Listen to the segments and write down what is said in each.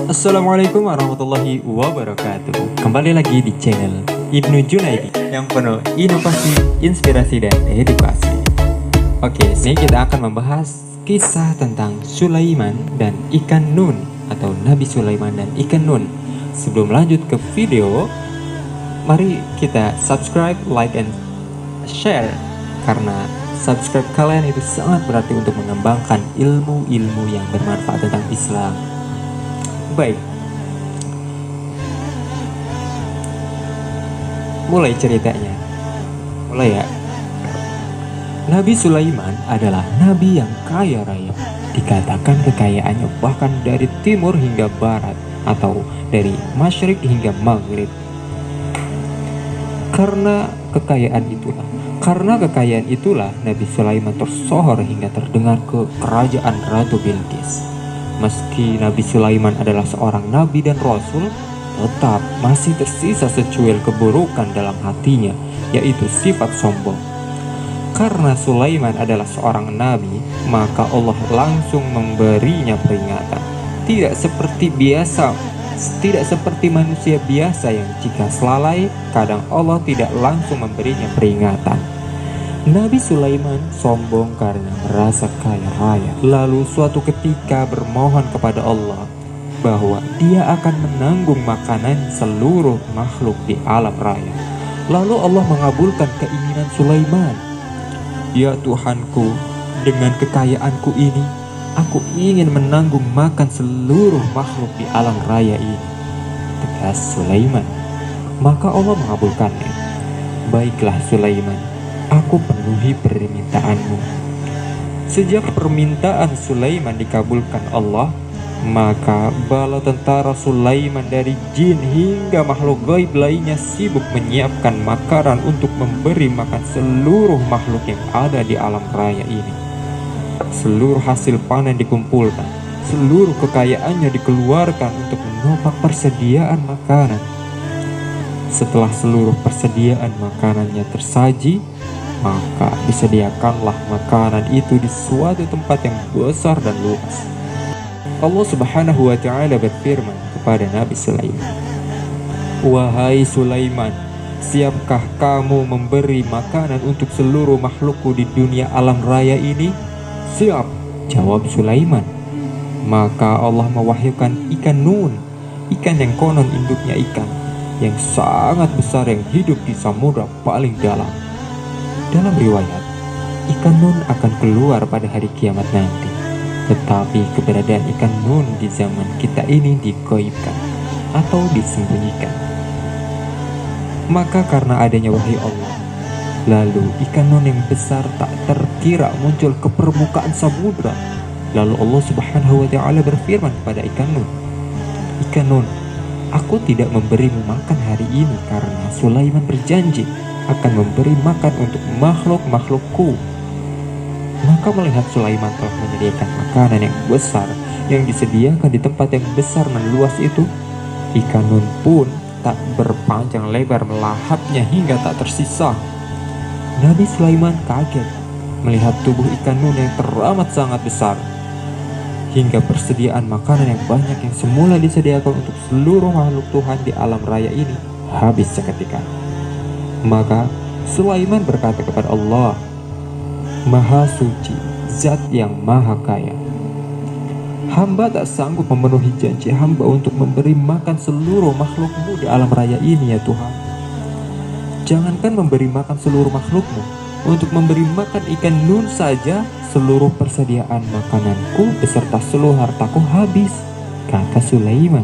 Assalamualaikum warahmatullahi wabarakatuh. Kembali lagi di channel Ibnu Junaidi yang penuh inovasi, inspirasi, dan edukasi. Oke, sini kita akan membahas kisah tentang Sulaiman dan ikan Nun atau Nabi Sulaiman dan ikan Nun. Sebelum lanjut ke video, mari kita subscribe, like, and share karena subscribe kalian itu sangat berarti untuk mengembangkan ilmu-ilmu yang bermanfaat tentang Islam. Baik, mulai ceritanya. Mulai ya. Nabi Sulaiman adalah nabi yang kaya raya. Dikatakan kekayaannya bahkan dari timur hingga barat atau dari masyrik hingga maghrib. Karena kekayaan itulah Nabi Sulaiman tersohor hingga terdengar ke kerajaan Ratu Bilqis. Meski Nabi Sulaiman adalah seorang nabi dan rasul, tetap masih tersisa secuil keburukan dalam hatinya, yaitu sifat sombong. Karena Sulaiman adalah seorang nabi, maka Allah langsung memberinya peringatan. Tidak seperti manusia biasa yang jika selalai, kadang Allah tidak langsung memberinya peringatan. Nabi Sulaiman sombong karena merasa kaya raya. Lalu suatu ketika bermohon kepada Allah bahwa dia akan menanggung makanan seluruh makhluk di alam raya. Lalu Allah mengabulkan keinginan Sulaiman. Ya Tuhanku, dengan kekayaanku ini, aku ingin menanggung makan seluruh makhluk di alam raya ini, tegas Sulaiman. Maka Allah mengabulkannya. Baiklah Sulaiman, aku penuhi permintaanmu. Sejak permintaan Sulaiman dikabulkan Allah, maka bala tentara Sulaiman dari jin hingga makhluk gaib lainnya sibuk menyiapkan makanan untuk memberi makan seluruh makhluk yang ada di alam raya ini. Seluruh hasil panen dikumpulkan, seluruh kekayaannya dikeluarkan untuk menopang persediaan makanan. Setelah seluruh persediaan makanannya tersaji, maka disediakanlah makanan itu di suatu tempat yang besar dan luas. Allah Subhanahu wa Ta'ala berfirman kepada Nabi Sulaiman, "Wahai Sulaiman, siapkah kamu memberi makanan untuk seluruh makhlukku di dunia alam raya ini?" "Siap," jawab Sulaiman. Maka Allah mewahyukan ikan Nun, ikan yang konon induknya ikan yang sangat besar yang hidup di samudra paling dalam. Dalam riwayat, ikan Nun akan keluar pada hari kiamat nanti. Tetapi keberadaan ikan Nun di zaman kita ini digaibkan atau disembunyikan. Maka karena adanya wahyu Allah, lalu ikan Nun yang besar tak terkira muncul ke permukaan samudra. Lalu Allah Subhanahu wa Ta'ala berfirman kepada ikan Nun, "Ikan Nun, aku tidak memberimu makan hari ini karena Sulaiman berjanji akan memberi makan untuk makhluk-makhlukku." Maka melihat Sulaiman telah menyediakan makanan yang besar yang disediakan di tempat yang besar dan luas itu, ikan Nun pun tak berpanjang lebar melahapnya hingga tak tersisa. Nabi Sulaiman kaget melihat tubuh ikan Nun yang teramat sangat besar, hingga persediaan makanan yang banyak yang semula disediakan untuk seluruh makhluk Tuhan di alam raya ini habis seketika. Maka Sulaiman berkata kepada Allah, "Maha suci, zat yang maha kaya. Hamba tak sanggup memenuhi janji hamba untuk memberi makan seluruh makhlukmu di alam raya ini ya Tuhan. Jangankan memberi makan seluruh makhlukmu, untuk memberi makan ikan Nun saja seluruh persediaan makananku beserta seluruh hartaku habis," kata Sulaiman.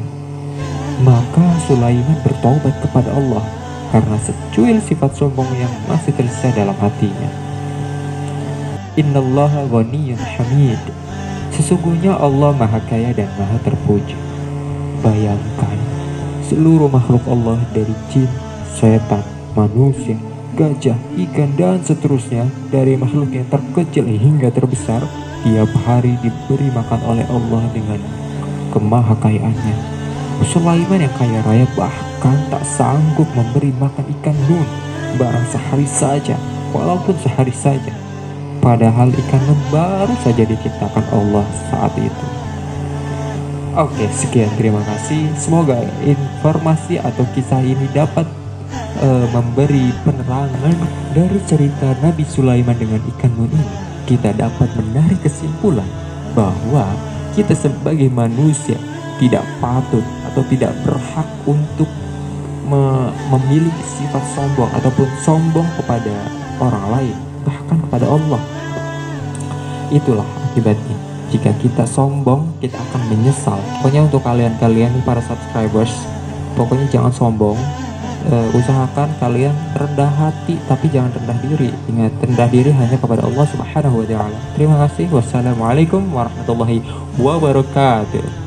Maka Sulaiman bertaubat kepada Allah karena secuil sifat sombong yang masih tersisa dalam hatinya. Innallaha ghaniyyun hamid. Sesungguhnya Allah maha kaya dan maha terpuji. Bayangkan, seluruh makhluk Allah dari jin, setan, manusia, gajah, ikan, dan seterusnya, dari makhluk yang terkecil hingga terbesar, tiap hari diberi makan oleh Allah dengan kemahakayaannya. Sulaiman yang kaya raya bahkan tak sanggup memberi makan ikan Nun barang sehari saja, walaupun sehari saja. Padahal ikan Nun baru saja diciptakan Allah saat itu. Oke, sekian, terima kasih. Semoga informasi atau kisah ini dapat memberi penerangan dari cerita Nabi Sulaiman dengan ikan nun ini. Kita dapat menarik kesimpulan bahwa kita sebagai manusia tidak patut atau tidak berhak untuk memiliki sifat sombong ataupun sombong kepada orang lain, bahkan kepada Allah. Itulah akibatnya. Jika kita sombong, kita akan menyesal. Pokoknya untuk kalian para subscribers, pokoknya jangan sombong. Usahakan kalian rendah hati, tapi jangan rendah diri. Ingat, rendah diri hanya kepada Allah Subhanahu wa Ta'ala. Terima kasih. Wassalamualaikum warahmatullahi wabarakatuh.